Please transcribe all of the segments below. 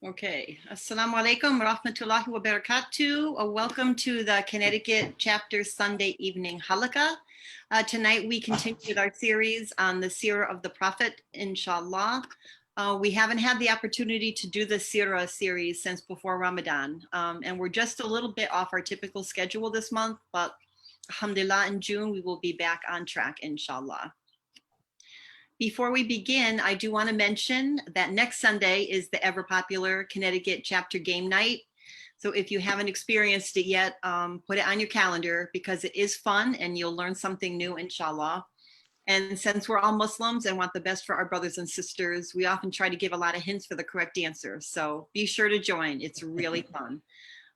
Okay. Assalamu alaikum rahmatullahi wa barakatuh. Welcome to the Connecticut chapter Sunday evening Halaqah. Tonight we continue with our series on the Seerah of the Prophet, inshallah. We haven't had the opportunity to do the Seerah series since before Ramadan. And we're just a little bit off our typical schedule this month, but alhamdulillah, in June we will be back on track, inshallah. Before we begin, I do want to mention that next Sunday is the ever popular Connecticut chapter game night. So if you haven't experienced it yet, put it on your calendar because it is fun and you'll learn something new, inshallah. And since we're all Muslims and want the best for our brothers and sisters, we often try to give a lot of hints for the correct answer. So be sure to join. It's really fun.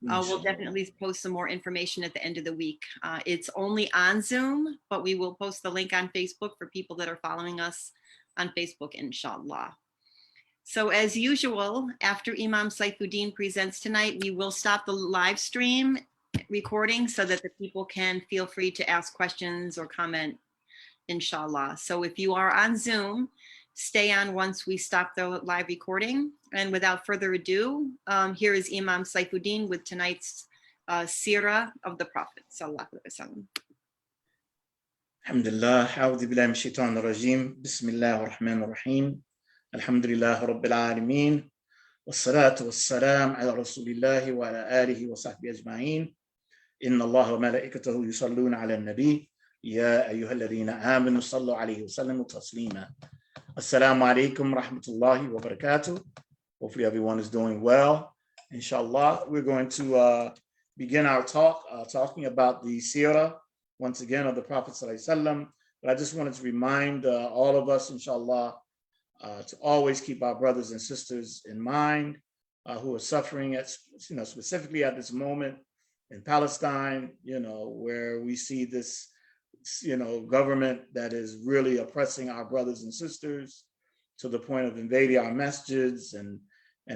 We'll definitely post some more information at the end of the week. It's only on Zoom, but we will post the link on Facebook for people that are following us on Facebook, inshallah. So as usual, after Imam Saifuddin presents tonight, we will stop the live stream recording so that the people can feel free to ask questions or comment, inshallah. So if you are on Zoom, stay on once we stop the live recording. And without further ado, here is Imam Saifuddin with tonight's Seerah of the Prophet, sallallahu alaihi wasallam. Alhamdulillah, a'udhu billahi minash shaitanir rajim. Bismillahir rahmanir rahim. Alhamdulillah rabbil alamin. Wassalatu wassalam ala rasulillahi wa ala alihi wa sahbihi ajma'in. Inna Allaha wa malaikatahu yusalluna ala an-nabi. Ya ayyuhalladhina amanu sallu alayhi wa sallimu taslima. Assalamu alaikum rahmatullahi wa barakatuh. Hopefully everyone is doing well. Inshallah, we're going to begin our talk talking about the Seerah, once again, of the Prophet ﷺ. But I just wanted to remind all of us, inshallah, to always keep our brothers and sisters in mind who are suffering, specifically at this moment in Palestine, where we see this, government that is really oppressing our brothers and sisters to the point of invading our masjids and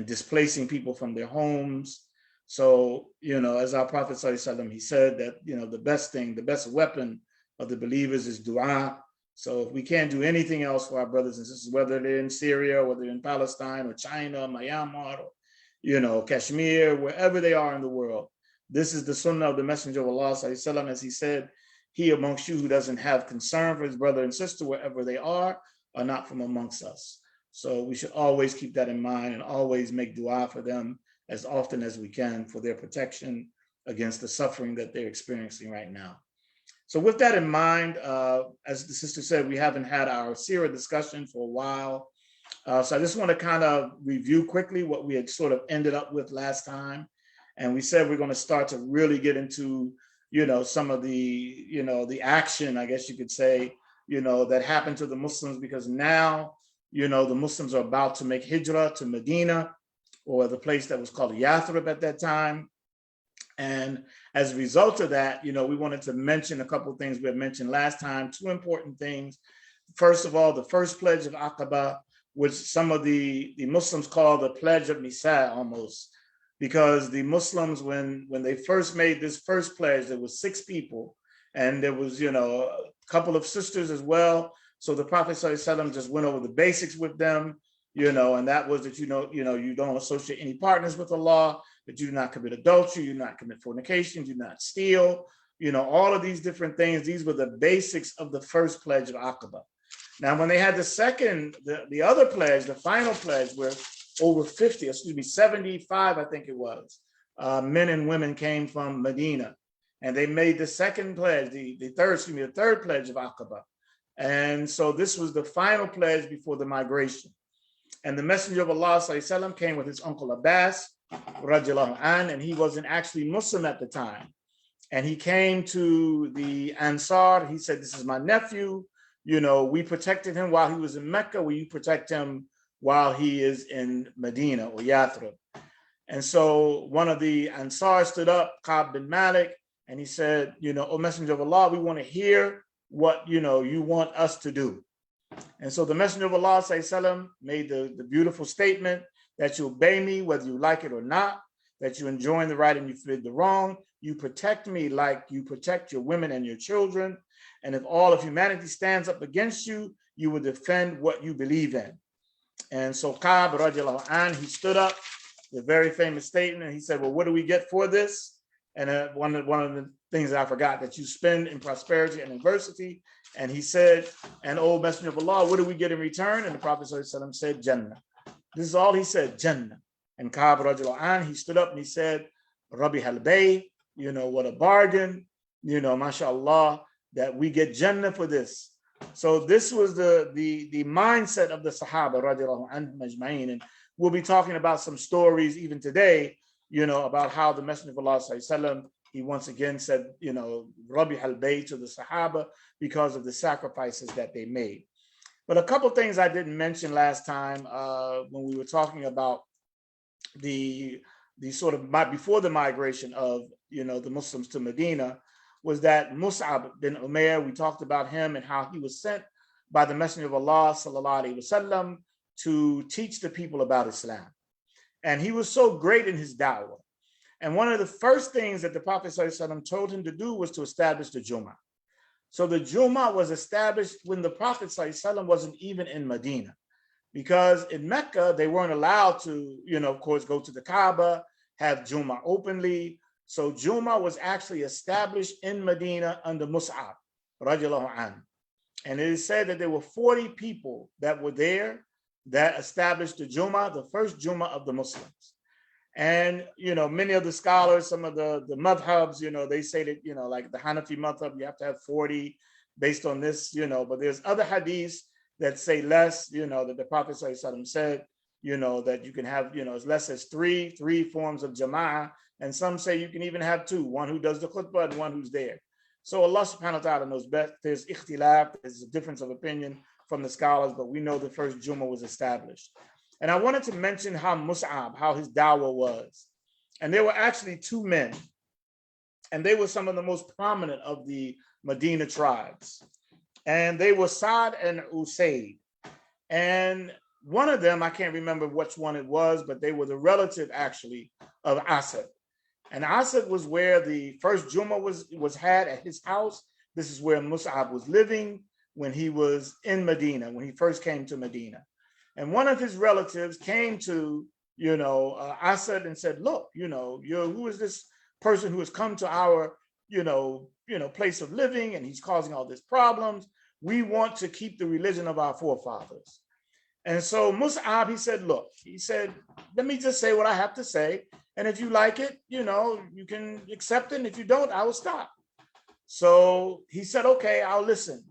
displacing people from their homes. So, as our Prophet ﷺ, he said that, the best weapon of the believers is dua. So if we can't do anything else for our brothers and sisters, whether they're in Syria, whether they're in Palestine or China, Myanmar, or, Kashmir, wherever they are in the world, this is the sunnah of the Messenger of Allah ﷺ, as he said, he amongst you who doesn't have concern for his brother and sister, wherever they are not from amongst us. So we should always keep that in mind and always make dua for them as often as we can for their protection against the suffering that they're experiencing right now. So with that in mind, as the sister said, we haven't had our Seerah discussion for a while. So I just want to kind of review quickly what we had sort of ended up with last time. And we said we're going to start to really get into, some of the, the action, I guess you could say, that happened to the Muslims, because now, the Muslims are about to make hijrah to Medina, or the place that was called Yathrib at that time. And as a result of that, we wanted to mention a couple of things we had mentioned last time, two important things. First of all, the first pledge of Aqaba, which some of the Muslims call the pledge of Nisa almost, because the Muslims, when they first made this first pledge, there was 6 people, and there was, a couple of sisters as well. So the Prophet ﷺ just went over the basics with them, and that was that, you don't associate any partners with Allah, that you do not commit adultery, you do not commit fornication, you do not steal, all of these different things. These were the basics of the first pledge of Aqaba. Now, when they had the second, the other pledge, the final pledge, where over 75, I think it was, men and women came from Medina, and they made the second pledge, the third pledge of Aqaba. And so this was the final pledge before the migration. And the Messenger of Allah ﷺ came with his uncle Abbas, radiallahu anh, and he wasn't actually Muslim at the time. And he came to the Ansar. He said, "This is my nephew. We protected him while he was in Mecca. Will you protect him while he is in Medina or Yathrib?" And so one of the Ansar stood up, Ka'b bin Malik, and he said, "O Messenger of Allah, we want to hear what you want us to do." And so the Messenger of Allah ﷺ made the beautiful statement that you obey me whether you like it or not, that you enjoin the right and you forbid the wrong, you protect me like you protect your women and your children, and if all of humanity stands up against you, you will defend what you believe in. And so Ka'b radiallahu anh, he stood up the very famous statement. He said, well, what do we get for this? And one of the things that I forgot, that you spend in prosperity and adversity. And he said, and O Messenger of Allah, what do we get in return? And the Prophet ﷺ said, Jannah. This is all he said, Jannah. And Ka'b radiallahu anh, he stood up and he said, Rabbi Halbay, what a bargain, mashallah, that we get Jannah for this. So this was the mindset of the Sahaba radiallahu anhum ajma'in. And we'll be talking about some stories even today, about how the Messenger of Allah sallallahu, he once again said, Rabbi Halbay to the Sahaba because of the sacrifices that they made. But a couple things I didn't mention last time when we were talking about the sort of before the migration of the Muslims to Medina, was that Mus'ab bin Umair, we talked about him and how he was sent by the Messenger of Allah sallallahu alaihi wasallam to teach the people about Islam. And he was so great in his da'wah. And one of the first things that the Prophet sallallahu alaihi wasallam told him to do was to establish the Jummah. So the Jummah was established when the Prophet sallallahu alaihi wasallam wasn't even in Medina, because in Mecca, they weren't allowed to, of course, go to the Kaaba, have Jummah openly. So Jummah was actually established in Medina under Mus'ab radiallahu anhu. And it is said that there were 40 people that were there that established the Jummah, the first Jummah of the Muslims. And, many of the scholars, some of the madhabs, they say that, like the Hanafi madhab, you have to have 40 based on this, but there's other hadiths that say less, that the Prophet ﷺ said, that you can have, as less as three forms of jama'ah. And some say you can even have two, one who does the khutbah and one who's there. So Allah subhanahu wa ta'ala knows best. There's ikhtilaf, there's a difference of opinion from the scholars, but we know the first Jummah was established. And I wanted to mention how Mus'ab, how his dawah was. And there were actually two men, and they were some of the most prominent of the Medina tribes. And they were Sa'd and Usayd. And one of them, I can't remember which one it was, but they were the relative actually of Asad. And Asad was where the first Jummah was had at his house. This is where Mus'ab was living when he was in Medina, when he first came to Medina. And one of his relatives came to, Asad and said, look, who is this person who has come to our, place of living, and he's causing all these problems. We want to keep the religion of our forefathers. And so Mus'ab, he said, let me just say what I have to say. And if you like it, you can accept it. And if you don't, I will stop. So he said, okay, I'll listen.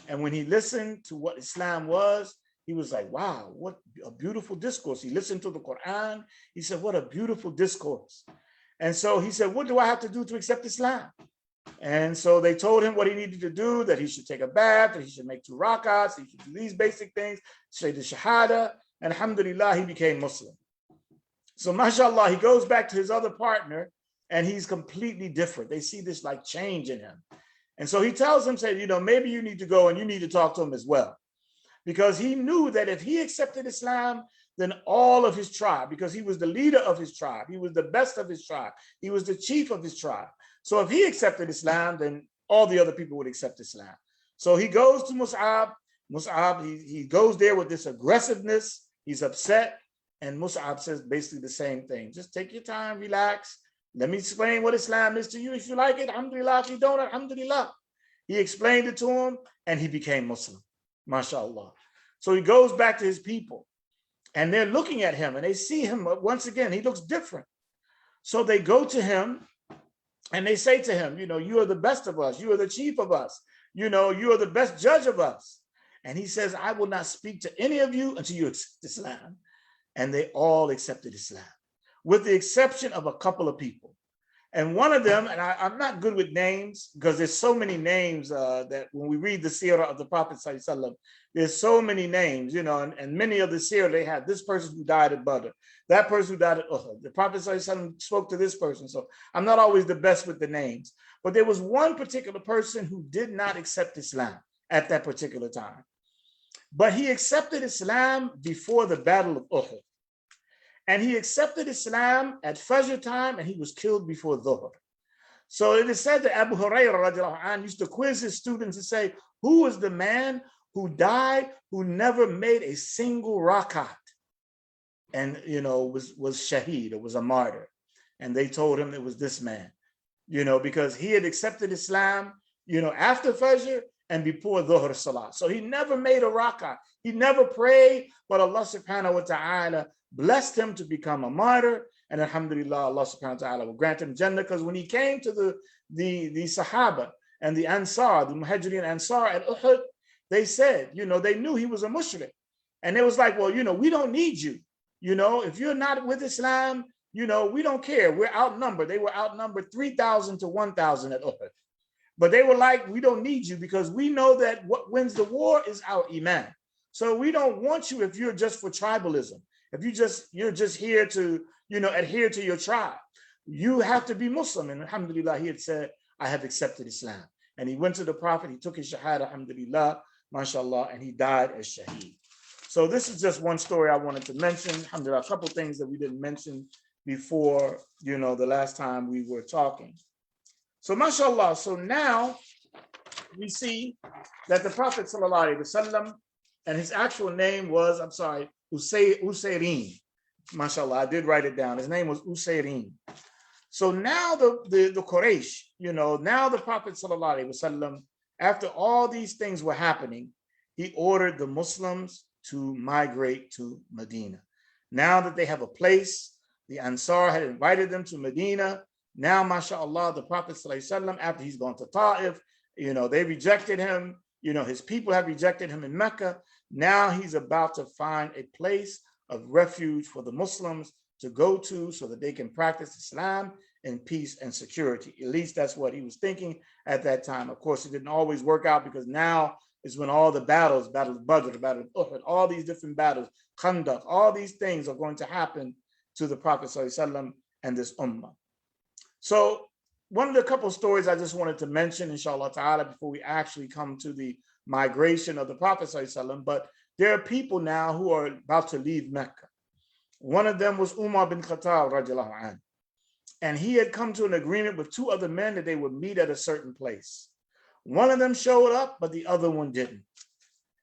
And when he listened to what Islam was, he was like, wow, what a beautiful discourse. He listened to the Quran. He said, what a beautiful discourse. And so he said, what do I have to do to accept Islam? And so they told him what he needed to do, that he should take a bath, that he should make 2 rakats, he should do these basic things, say the shahada, and alhamdulillah, he became Muslim. So mashallah, he goes back to his other partner, and he's completely different. They see this like change in him. And so he tells him, say, maybe you need to go and you need to talk to him as well. Because he knew that if he accepted Islam, then all of his tribe, because he was the leader of his tribe, he was the best of his tribe, he was the chief of his tribe. So if he accepted Islam, then all the other people would accept Islam. So he goes to Mus'ab. Mus'ab, he goes there with this aggressiveness. He's upset. And Mus'ab says basically the same thing. Just take your time, relax. Let me explain what Islam is to you. If you like it, alhamdulillah. If you don't, alhamdulillah. He explained it to him, and he became Muslim. MashaAllah. So he goes back to his people, and they're looking at him, and they see him once again. He looks different. So they go to him, and they say to him, you are the best of us. You are the chief of us. You are the best judge of us. And he says, I will not speak to any of you until you accept Islam. And they all accepted Islam, with the exception of a couple of people. And one of them, and I'm not good with names because there's so many names that when we read the Seerah of the Prophet ﷺ, there's so many names, and many of the Seerah, they had this person who died at Badr, that person who died at Uhud. The Prophet ﷺ spoke to this person. So I'm not always the best with the names, but there was one particular person who did not accept Islam at that particular time. But he accepted Islam before the Battle of Uhud. And he accepted Islam at Fajr time, and he was killed before Dhuhr. So it is said that Abu Hurairah radiallahu anh used to quiz his students and say, who was the man who died who never made a single rakat? and was shaheed, or was a martyr. And they told him it was this man, because he had accepted Islam, after Fajr and before Dhuhr Salah. So he never made a rak'ah. He never prayed, but Allah subhanahu wa ta'ala blessed him to become a martyr. And alhamdulillah, Allah subhanahu wa ta'ala will grant him Jannah, because when he came to the Sahaba and the Ansar, the Muhajirin Ansar at Uhud, they said, they knew he was a mushrik. And it was like, well, we don't need you. If you're not with Islam, we don't care. We're outnumbered. They were outnumbered 3,000 to 1,000 at Uhud. But they were like, we don't need you, because we know that what wins the war is our iman. So we don't want you if you're just for tribalism. If you're just here to, adhere to your tribe. You have to be Muslim. And alhamdulillah, he had said, I have accepted Islam. And he went to the Prophet, he took his shahada, alhamdulillah, mashallah, and he died as shaheed. So this is just one story I wanted to mention. Alhamdulillah, a couple things that we didn't mention before, the last time we were talking. So mashallah, so now we see that the Prophet sallallahu alaihi wasallam, and his actual name was, Usayrin. Mashallah, I did write it down. His name was Usayrin. So now the Quraysh, now the Prophet sallallahu alaihi wasallam, after all these things were happening, he ordered the Muslims to migrate to Medina. Now that they have a place, the Ansar had invited them to Medina. Now, mashallah, the Prophet ﷺ, after he's gone to Ta'if, they rejected him. His people have rejected him in Mecca. Now he's about to find a place of refuge for the Muslims to go to so that they can practice Islam in peace and security. At least that's what he was thinking at that time. Of course, it didn't always work out, because now is when all the battles, Battle of Badr, Battle of Uhud, all these different battles, Khandaq, all these things are going to happen to the Prophet ﷺ and this ummah. So one of the couple of stories I just wanted to mention, inshallah ta'ala, before we actually come to the migration of the Prophet ﷺ, but there are people now who are about to leave Mecca. One of them was Umar bin Khattab, radiallahu anhu. And he had come to an agreement with two other men that they would meet at a certain place. One of them showed up, but the other one didn't.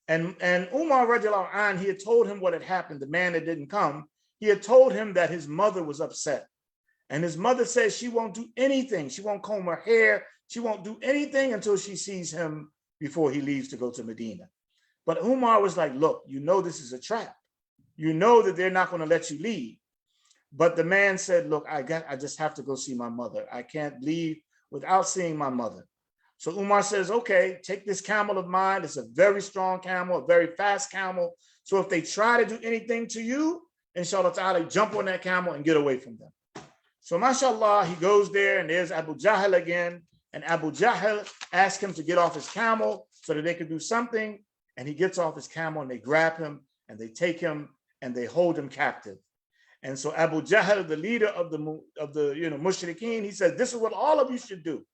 And Umar, radiallahu anhu, he had told him what had happened. The man that didn't come, he had told him that his mother was upset. And his mother says she won't do anything. She won't comb her hair. She won't do anything until she sees him before he leaves to go to Medina. But Umar was like, look, this is a trap. That they're not going to let you leave. But the man said, look, I just have to go see my mother. I can't leave without seeing my mother. So Umar says, okay, take this camel of mine. It's a very strong camel, a very fast camel. So if they try to do anything to you, inshallah ta'ala, jump on that camel and get away from them. So mashallah, he goes there, and there's Abu Jahl again. And Abu Jahl asked him to get off his camel so that they could do something. And he gets off his camel, and they grab him, and they take him, and they hold him captive. And so Abu Jahl, the leader of the mushrikeen, he said, this is what all of you should do.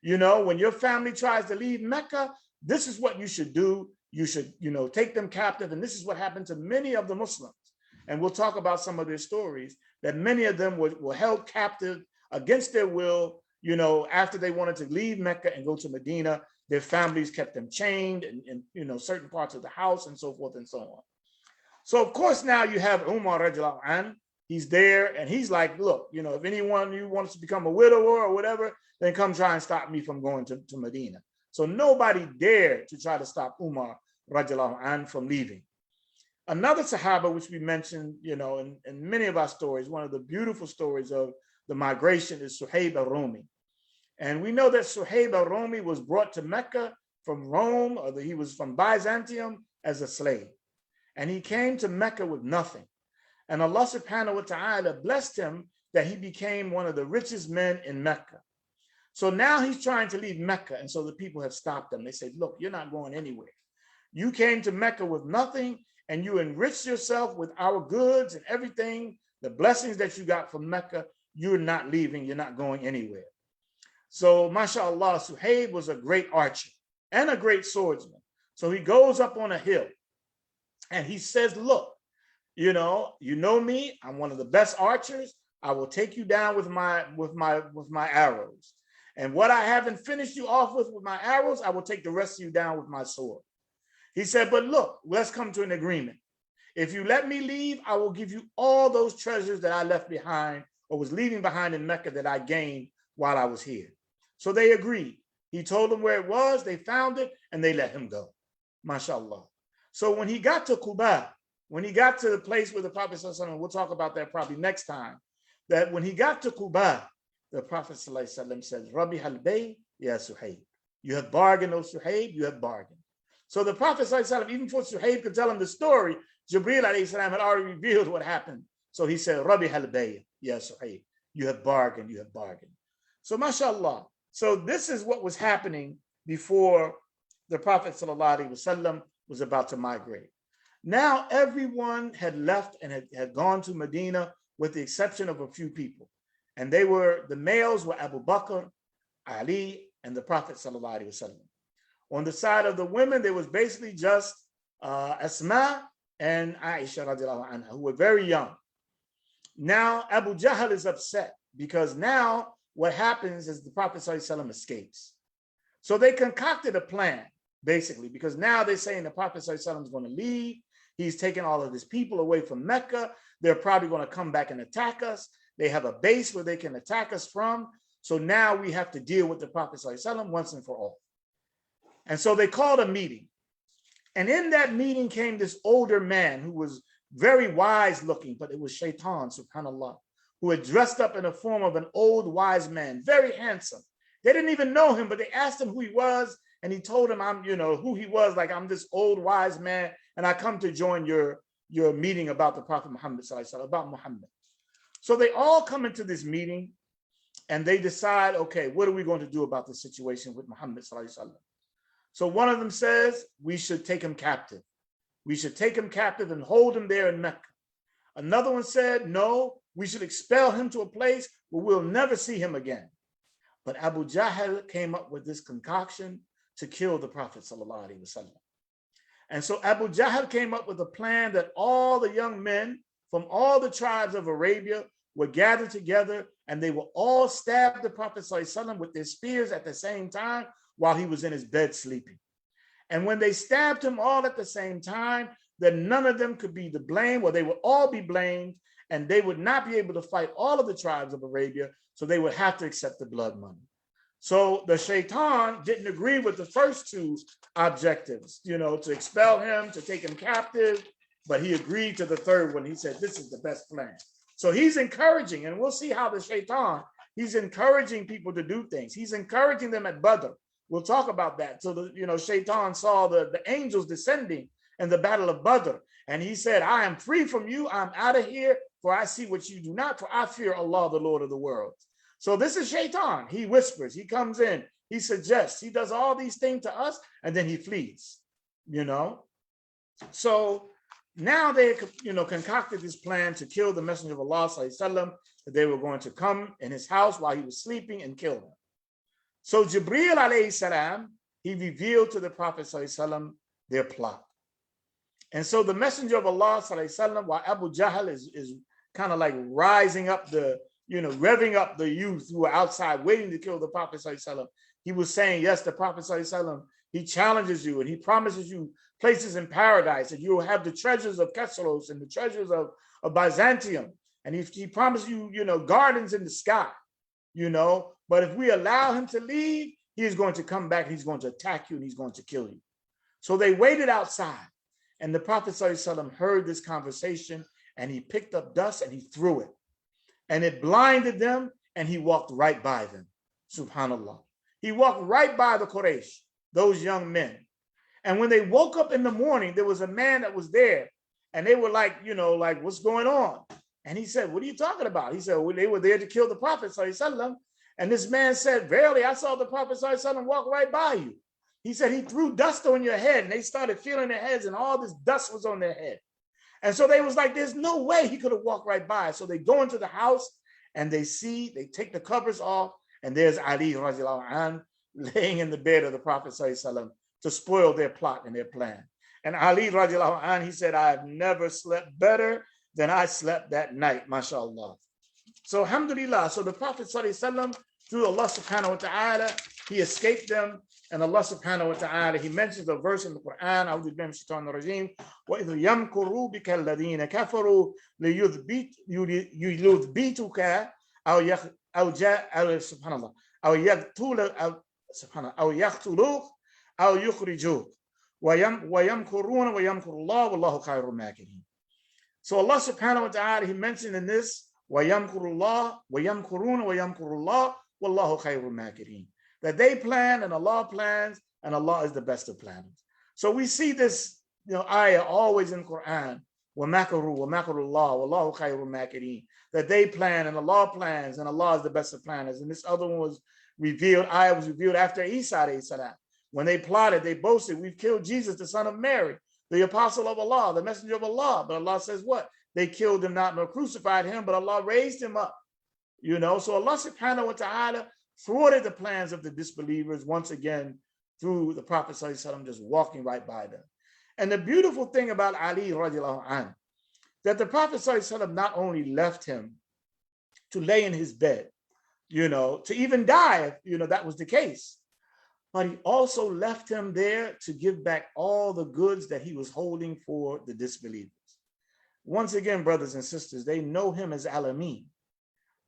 When your family tries to leave Mecca, this is what you should do. You should, take them captive. And this is what happened to many of the Muslims. And we'll talk about some of their stories, that many of them were held captive against their will, after they wanted to leave Mecca and go to Medina. Their families kept them chained in certain parts of the house, and so forth and so on. So, of course, now you have Umar radiallahu anhu. He's there, and he's like, look, if anyone you wants to become a widower or whatever, then come try and stop me from going to Medina. So nobody dared to try to stop Umar radiallahu anhu from leaving. Another Sahaba, which we mentioned, in many of our stories, one of the beautiful stories of the migration is Suhaib al-Rumi. And we know that Suhaib al-Rumi was brought to Mecca from Rome, or he was from Byzantium as a slave. And he came to Mecca with nothing. And Allah subhanahu wa ta'ala blessed him that he became one of the richest men in Mecca. So now he's trying to leave Mecca. And so the people have stopped him. They said, look, you're not going anywhere. You came to Mecca with nothing, and you enriched yourself with our goods and everything, the blessings that you got from Mecca. You're not leaving. You're not going anywhere. So, mashallah, Suhaib was a great archer and a great swordsman. So he goes up on a hill and he says, look, you know me, I'm one of the best archers. I will take you down with my arrows. And what I haven't finished you off with my arrows, I will take the rest of you down with my sword. He said, but look, let's come to an agreement. If you let me leave, I will give you all those treasures that I left behind or was leaving behind in Mecca that I gained while I was here. So they agreed. He told them where it was, they found it, and they let him go. MashaAllah. So when he got to Quba, when he got to the place where the Prophet ﷺ, we'll talk about that probably next time, that when he got to Quba, the Prophet ﷺ said, Rabbi halbay ya Suhaib. You have bargained, O Suhaib, you have bargained. So the Prophet ﷺ, even before Suhaib could tell him the story, Jibreel alayhi salam had already revealed what happened. So he said, Rabbi halbay ya Suhaib. You have bargained, you have bargained. So mashallah. So this is what was happening before the Prophet ﷺ was about to migrate. Now everyone had left and had gone to Medina with the exception of a few people. And they were, the males were Abu Bakr, Ali, and the Prophet ﷺ. On the side of the women, there was basically just Asma and Aisha radiallahu anha, who were very young. Now Abu Jahl is upset because now what happens is the Prophet ﷺ escapes. So they concocted a plan, basically, because now they're saying the Prophet ﷺ is going to leave. He's taking all of his people away from Mecca. They're probably going to come back and attack us. They have a base where they can attack us from. So now we have to deal with the Prophet ﷺ once and for all. And so they called a meeting. And in that meeting came this older man who was very wise looking, but it was Shaitan, subhanAllah, who had dressed up in the form of an old wise man, very handsome. They didn't even know him, but they asked him who he was. And he told him, who he was, like, I'm this old wise man, and I come to join your meeting about the Prophet Muhammad, about Muhammad. So they all come into this meeting and they decide, okay, what are we going to do about the situation with Muhammad? So one of them says, we should take him captive. We should take him captive and hold him there in Mecca. Another one said, no, we should expel him to a place where we'll never see him again. But Abu Jahl came up with this concoction to kill the Prophet ﷺ. And so Abu Jahl came up with a plan that all the young men from all the tribes of Arabia were gathered together and they will all stab the Prophet ﷺ with their spears at the same time while he was in his bed sleeping. And when they stabbed him all at the same time, then none of them could be the blame, or they would all be blamed, and they would not be able to fight all of the tribes of Arabia, so they would have to accept the blood money. So the Shaitan didn't agree with the first two objectives, to expel him, to take him captive, but he agreed to the third one. He said, this is the best plan. So he's encouraging, and we'll see how the Shaitan, he's encouraging people to do things. He's encouraging them at Badr. We'll talk about that. So the Shaitan saw the angels descending in the battle of Badr, and he said, I am free from you. I'm out of here, for I see what you do not, for I fear Allah, the Lord of the worlds. So this is Shaitan. He whispers, he comes in, he suggests, he does all these things to us, and then he flees, So now they, concocted this plan to kill the Messenger of Allah, sallallahu that they were going to come in his house while he was sleeping and kill him. So Jibreel alayhi salam, he revealed to the Prophet sallallahu their plot. And so the Messenger of Allah sallallahu while Abu Jahl is kind of like rising up revving up the youth who were outside waiting to kill the Prophet sallallahu, he was saying, yes, the Prophet sallallahu, he challenges you and he promises you places in paradise, and you will have the treasures of Kesselos and the treasures of Byzantium. And he promised you, gardens in the sky, but if we allow him to leave, he is going to come back, he's going to attack you, and he's going to kill you. So they waited outside, and the Prophet ﷺ heard this conversation, and he picked up dust and he threw it, and it blinded them, and he walked right by them. Subhanallah. He walked right by the Quraysh, those young men. And when they woke up in the morning, there was a man that was there, and they were like, what's going on? And he said, what are you talking about? He said, well, they were there to kill the Prophet ﷺ. And this man said, verily, I saw the Prophet ﷺ walk right by you. He said, he threw dust on your head, and they started feeling their heads, and all this dust was on their head. And so they was like, there's no way he could have walked right by. So they go into the house, and they take the covers off, and there's Ali radiallahu anh laying in the bed of the Prophet ﷺ to spoil their plot and their plan. And Ali radiallahu anh, he said, I have never slept better than I slept that night, mashallah. So alhamdulillah, so the Prophet ﷺ, through Allah subhanahu wa ta'ala, he escaped them, And Allah subhanahu wa ta'ala, he mentions a verse in the Quran, أعوذ بالله من الشيطان الرجيم, وَإِذْ يَمْكُرُوا بِكَ الَّذِينَ كَفَرُوا لِيُثْبِتُكَ أو سبحان الله أو يقتلوك أو يخرجوك ويمكرون ويمكر الله والله خير الماكرين. So Allah subhanahu wa ta'ala, he mentioned in this وَيَمْكُرُ اللَّهُ وَيَمْكُرُونَ وَيَمْكُرُ اللَّهُ وَاللَّهُ خَيْرُ الْمَاكِرِينَ, that they plan and Allah plans and Allah is the best of planners. So we see this, ayah always in Quran, وَمَكَرُوا وَمَكَرُ اللَّهُ وَاللَّهُ خَيْرُ الْمَاكِرِينَ, that they plan and Allah plans and Allah is the best of planners. And this other one was revealed, ayah was revealed after Isa alayhi salam. When they plotted, they boasted, we've killed Jesus, the son of Mary, the apostle of Allah, the messenger of Allah. But Allah says what? They killed him not nor crucified him, but Allah raised him up. So Allah subhanahu wa ta'ala thwarted the plans of the disbelievers once again through the Prophet sallallahu alaihi wasallam just walking right by them. And the beautiful thing about Ali radiallahu anhu, that the Prophet sallallahu alaihi wasallam not only left him to lay in his bed, to even die if that was the case, but he also left him there to give back all the goods that he was holding for the disbelievers. Once again, brothers and sisters, they know him as Al-Amin.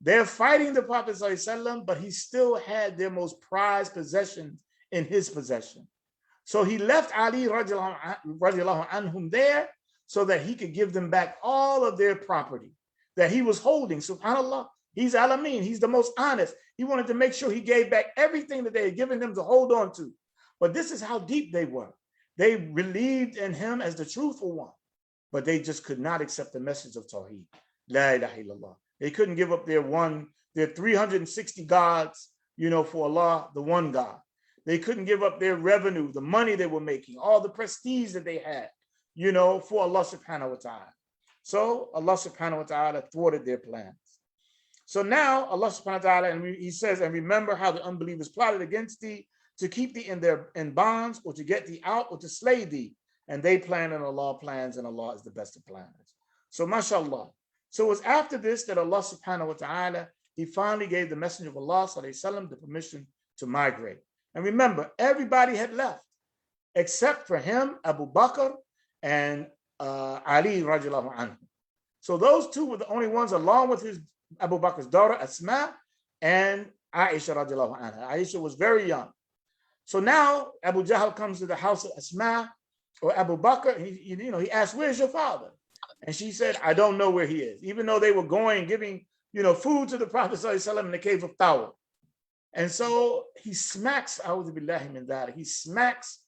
They're fighting the Prophet ﷺ, but he still had their most prized possessions in his possession. So he left Ali radiallahu anhum there so that he could give them back all of their property that he was holding. SubhanAllah, he's Al-Amin, he's the most honest. He wanted to make sure he gave back everything that they had given him to hold on to. But this is how deep they were. They believed in him as the truthful one, but they just could not accept the message of Tawheed. La ilaha illallah. They couldn't give up their 360 gods, for Allah, the one God. They couldn't give up their revenue, the money they were making, all the prestige that they had, for Allah subhanahu wa ta'ala. So Allah subhanahu wa ta'ala thwarted their plans. So now Allah subhanahu wa ta'ala, and he says, and remember how the unbelievers plotted against thee to keep thee in bonds or to get thee out or to slay thee. And they plan and Allah plans and Allah is the best of planners. So mashallah. So it was after this that Allah subhanahu wa ta'ala, he finally gave the Messenger of Allah sallallahu alaihi wasallam the permission to migrate. And remember, everybody had left except for him, Abu Bakr and Ali radiallahu anhu. So those two were the only ones, along with his Abu Bakr's daughter Asma and Aisha radiallahu anha. Aisha was very young. So now Abu Jahl comes to the house of Asma or Abu Bakr. He asked, "Where's your father?" And she said, "I don't know where he is," even though they were going, giving, food to the Prophet ﷺ in the cave of Thawr. And so he smacks, a'udhu billahi min dhalik, he smacks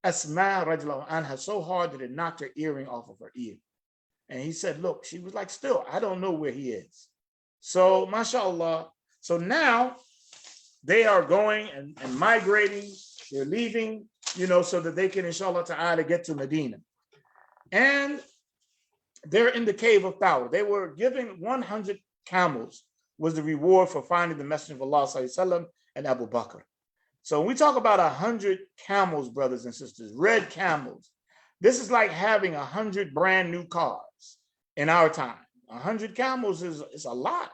Asma radiallahu anha so hard that it knocked her earring off of her ear. And he said, look, she was like, still, I don't know where he is. So, mashallah, so now they are going and migrating, they're leaving, so that they can, inshallah ta'ala, get to Medina. And they're in the cave of Thawr. They were given 100 camels was the reward for finding the Messenger of Allah sallallahu alaihi wasallam and Abu Bakr. So when we talk about 100 camels, brothers and sisters, red camels, this is like having 100 brand new cars in our time. 100 camels is a lot.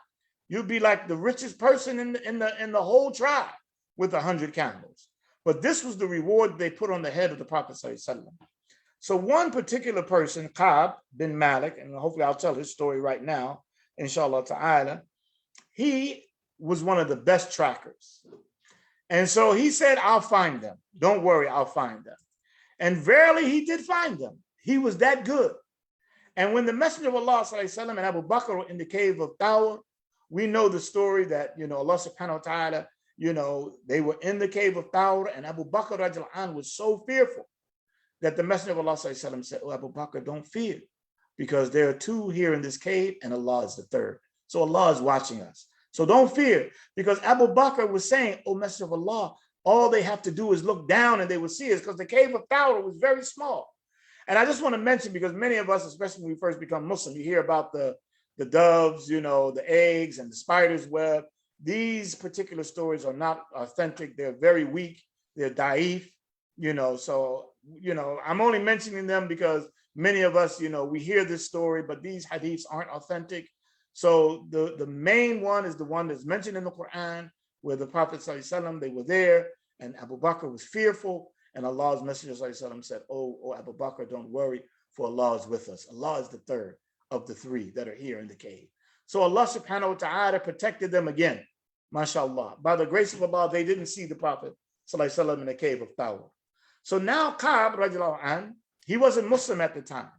You'd be like the richest person in the whole tribe with 100 camels. But this was the reward they put on the head of the Prophet sallallahu alaihi wasallam. So one particular person, Ka'b bin Malik, and hopefully I'll tell his story right now, inshallah ta'ala, he was one of the best trackers. And so he said, I'll find them. Don't worry, I'll find them. And verily he did find them. He was that good. And when the Messenger of Allah sallallahu alaihi wasallam and Abu Bakr were in the cave of Thawr, we know the story that, Allah subhanahu wa ta'ala, they were in the cave of Thawr, and Abu Bakr radiallahu anhu was so fearful that the Messenger of Allah sallallahu alaihi wasallam said, oh, Abu Bakr, don't fear, because there are two here in this cave and Allah is the third. So Allah is watching us. So don't fear, because Abu Bakr was saying, oh, Messenger of Allah, all they have to do is look down and they will see us, because the cave of Thawr was very small. And I just want to mention, because many of us, especially when we first become Muslim, you hear about the doves, the eggs and the spider's web. These particular stories are not authentic. They're very weak. They're da'if, so, I'm only mentioning them because many of us, we hear this story, but these hadiths aren't authentic. So the main one is the one that's mentioned in the Quran, where the Prophet sallallahu alaihi wasallam, they were there And Abu Bakr was fearful, and Allah's Messenger ﷺ said, oh, Abu Bakr, don't worry, for Allah is with us. Allah is the third of the three that are here in the cave. So Allah subhanahu wa ta'ala protected them again, mashallah. By the grace of Allah, they didn't see the Prophet ﷺ in the cave of Thawr. So now Ka'b, radiallahu anh, he wasn't Muslim at the time.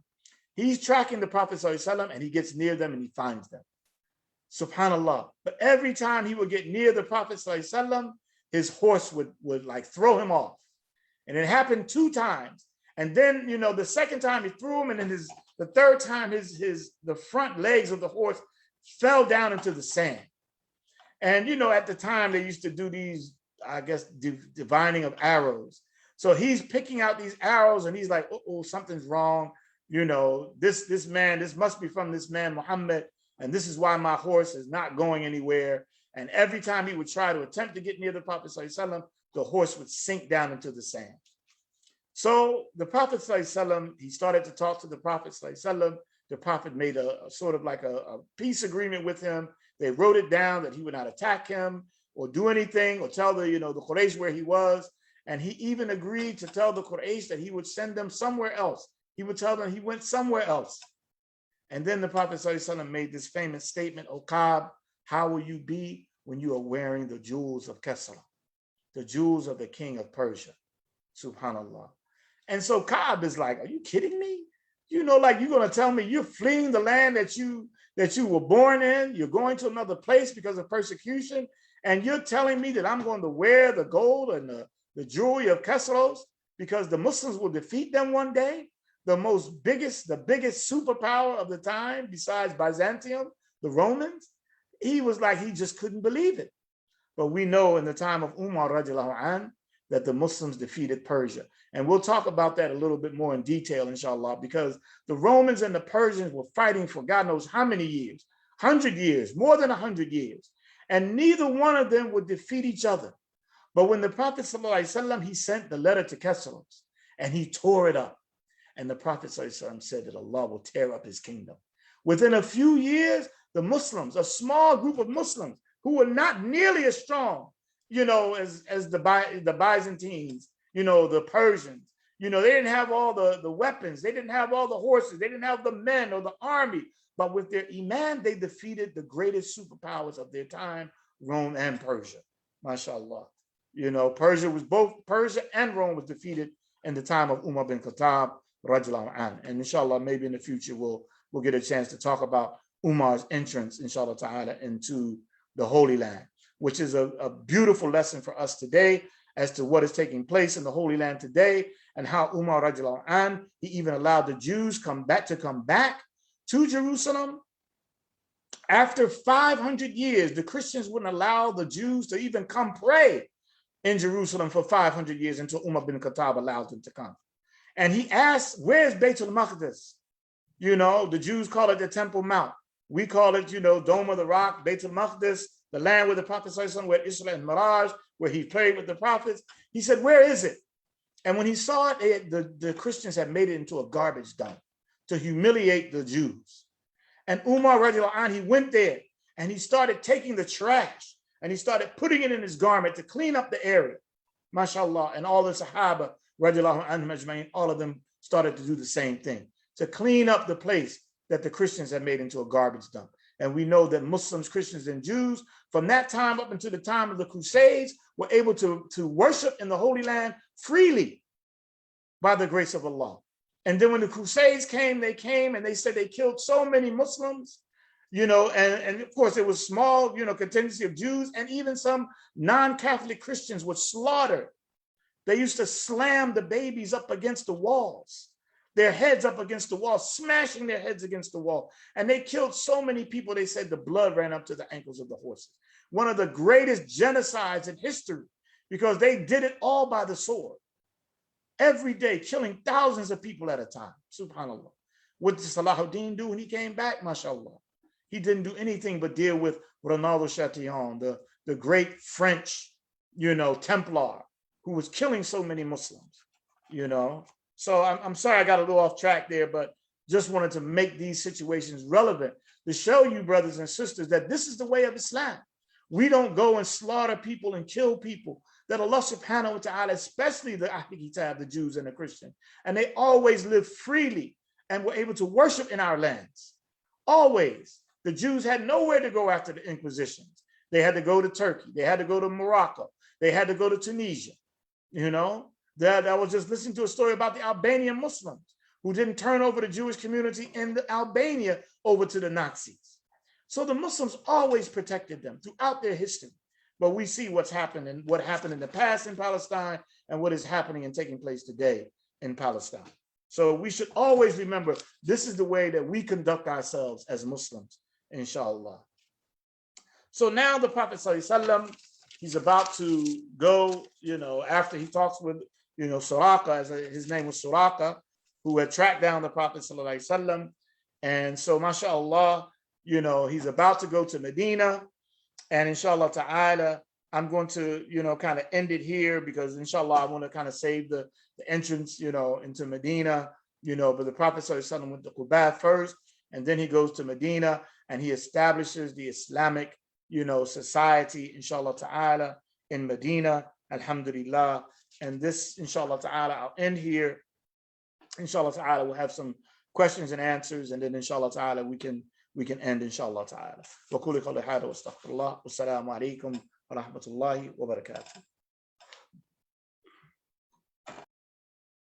He's tracking the Prophet ﷺ, and he gets near them and he finds them. Subhanallah. But every time he would get near the Prophet ﷺ, his horse would like throw him off. And it happened 2 times. And then, the second time he threw him, and then the third time the front legs of the horse fell down into the sand. And, at the time they used to do these, I guess, divining of arrows. So he's picking out these arrows and he's like, oh, something's wrong. This man, this must be from this man, Muhammad. And this is why my horse is not going anywhere. And every time he would try to attempt to get near the Prophet ﷺ, the horse would sink down into the sand. So the Prophet ﷺ, he started to talk to the Prophet ﷺ. The Prophet made a sort of like a peace agreement with him. They wrote it down that he would not attack him or do anything or tell the Quraysh where he was. And he even agreed to tell the Quraysh that he would send them somewhere else. He would tell them he went somewhere else. And then the Prophet ﷺ made this famous statement, O Ka'b, how will you be when you are wearing the jewels of Kisra, the jewels of the king of Persia? Subhanallah. And so Ka'b is like, are you kidding me? Like you're going to tell me you're fleeing the land that you were born in, you're going to another place because of persecution, and you're telling me that I'm going to wear the gold and the jewelry of Kesros because the Muslims will defeat them one day? The biggest superpower of the time, besides Byzantium, the Romans. He was like, he just couldn't believe it. But we know in the time of Umar radiallahu anh, that the Muslims defeated Persia. And we'll talk about that a little bit more in detail, inshallah, because the Romans and the Persians were fighting for God knows how many years, 100 years, more than 100 years. And neither one of them would defeat each other. But when the Prophet ﷺ, he sent the letter to Kesros and he tore it up. And the Prophet ﷺ said that Allah will tear up his kingdom. Within a few years, the Muslims, a small group of Muslims who were not nearly as strong, as the Byzantines, the Persians, they didn't have all the weapons. They didn't have all the horses. They didn't have the men or the army. But with their iman, they defeated the greatest superpowers of their time, Rome and Persia. MashaAllah. Persia and Rome was defeated in the time of Umar bin Khattab, radiallahu anh. And inshallah, maybe in the future, we'll get a chance to talk about Umar's entrance, inshallah ta'ala, into the Holy Land, which is a beautiful lesson for us today as to what is taking place in the Holy Land today and how Umar radiallahu anh, he even allowed the Jews come back to Jerusalem. After 500 years, the Christians wouldn't allow the Jews to even come pray in Jerusalem for 500 years until Umar bin Khattab allowed them to come. And he asked, where's Baitul Maqdis? The Jews call it the Temple Mount. We call it, Dome of the Rock, Baitul Maqdis, the land where the Prophet ﷺ, where Isra and Miraj, where he prayed with the prophets. He said, where is it? And when he saw it, the Christians had made it into a garbage dump to humiliate the Jews. And Umar radiallahu anh, he went there and he started taking the trash and he started putting it in his garment to clean up the area. MashaAllah. And all the Sahaba radiallahu anhum ajma'in, all of them started to do the same thing, to clean up the place that the Christians had made into a garbage dump. And we know that Muslims, Christians, and Jews, from that time up until the time of the Crusades, were able to worship in the Holy Land freely by the grace of Allah. And then when the Crusades came, and they said they killed so many Muslims, and of course it was small, contingency of Jews, and even some non-Catholic Christians were slaughtered. They used to slam the babies up against the walls, their heads up against the wall, smashing their heads against the wall. And they killed so many people, they said the blood ran up to the ankles of the horses. One of the greatest genocides in history, because they did it all by the sword. Every day, killing thousands of people at a time. Subhanallah. What did Saifuddin do when he came back? MashaAllah. He didn't do anything but deal with Ronaldo Chatillon, the great French, Templar, who was killing so many Muslims, So I'm sorry I got a little off track there, but just wanted to make these situations relevant to show you, brothers and sisters, that this is the way of Islam. We don't go and slaughter people and kill people that Allah subhanahu wa ta'ala, especially the Ahli Kitab, the Jews and the Christians, and they always lived freely and were able to worship in our lands. Always. The Jews had nowhere to go after the Inquisitions. They had to go to Turkey. They had to go to Morocco. They had to go to Tunisia. You know, that I was just listening to a story about the Albanian Muslims who didn't turn over the Jewish community in the Albania over to the Nazis. So the Muslims always protected them throughout their history. But we see what's happened and what happened in the past in Palestine and what is happening and taking place today in Palestine. So we should always remember this is the way that we conduct ourselves as Muslims, inshallah. So now the Prophet ﷺ, he's about to go, you know, after he talks with, you know, Suraqah, his name was Suraqah, who had tracked down the Prophet ﷺ. And so, mashallah, you know, he's about to go to Medina. And inshallah ta'ala, I'm going to, you know, kind of end it here because inshallah, I want to kind of save the entrance, you know, into Medina, you know, but the Prophet ﷺ went to Quba first, and then he goes to Medina and he establishes the Islamic, you know, society, inshallah ta'ala, in Medina, alhamdulillah. And this, inshallah ta'ala, I'll end here. Inshallah ta'ala, we'll have some questions and answers, and then inshallah ta'ala, we can end, inshallah ta'ala. Wa quli qawli hada wa astaghfirullah. Wassalamu alaikum wa rahmatullahi wa barakatuh.